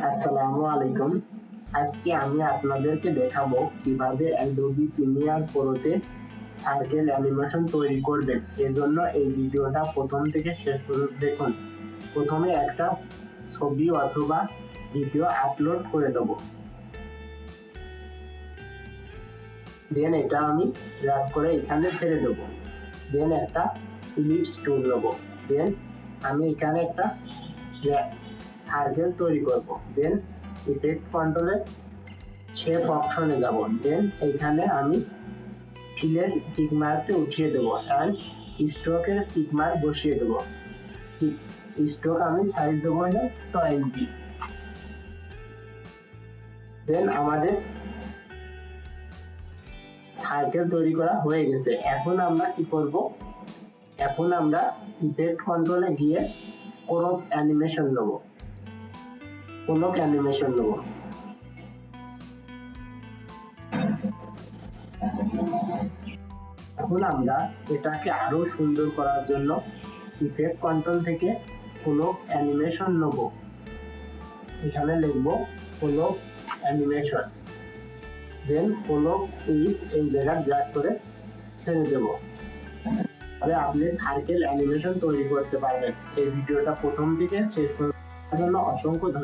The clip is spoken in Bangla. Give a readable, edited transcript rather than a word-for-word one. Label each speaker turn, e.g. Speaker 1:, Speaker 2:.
Speaker 1: আসসালামু আলাইকুম। আজকে আমি আপনাদেরকে দেখাবো কিভাবে অ্যাডোবি প্রিমিয়ার প্রোতে সার্কেল অ্যানিমেশন তৈরি করবেন। এজন্য এই ভিডিওটা প্রথম থেকে শেষ পর্যন্ত দেখুন। প্রথমে একটা ছবি অথবা ভিডিও আপলোড করে দেব, দেন এটা আমি ড্র্যাগ করে এখানে ছেড়ে দেব। দেন একটা ইলিপস টুল নেব, দেন আমি এখানে একটা সার্কেল তৈরি করব। দেন ইফেক্ট কন্ট্রোলে শেপ অপশনে যাব, দেন এখানে আমি ফিলের টিক মার্কটি উঠিয়ে দেবো অ্যান্ড স্ট্রোকের টিক মার্ক বসিয়ে দেবো। স্ট্রোক আমি সাইজ দেবো 20। দেন আমাদের সার্কেল তৈরি করা হয়ে গেছে। এখন আমরা কি করব, এখন আমরা ইফেক্ট কন্ট্রোলে গিয়ে কোনো অ্যানিমেশন নেব। এখন আমরা এটাকে আরো সুন্দর করার জন্য ইফেক্ট কন্ট্রোল থেকে কোনো অ্যানিমেশন নেব। এখানে লিখব কোনো অ্যানিমেশন, দেন কোনো এই জায়গায় ড্র্যাগ করে ছেড়ে দেব। তবে আপনি সার্কেল অ্যানিমেশন তৈরি করতে পারবেন। এই ভিডিওটা প্রথম থেকে শেষ পর্যন্ত অসংখ্য ধন্যবাদ।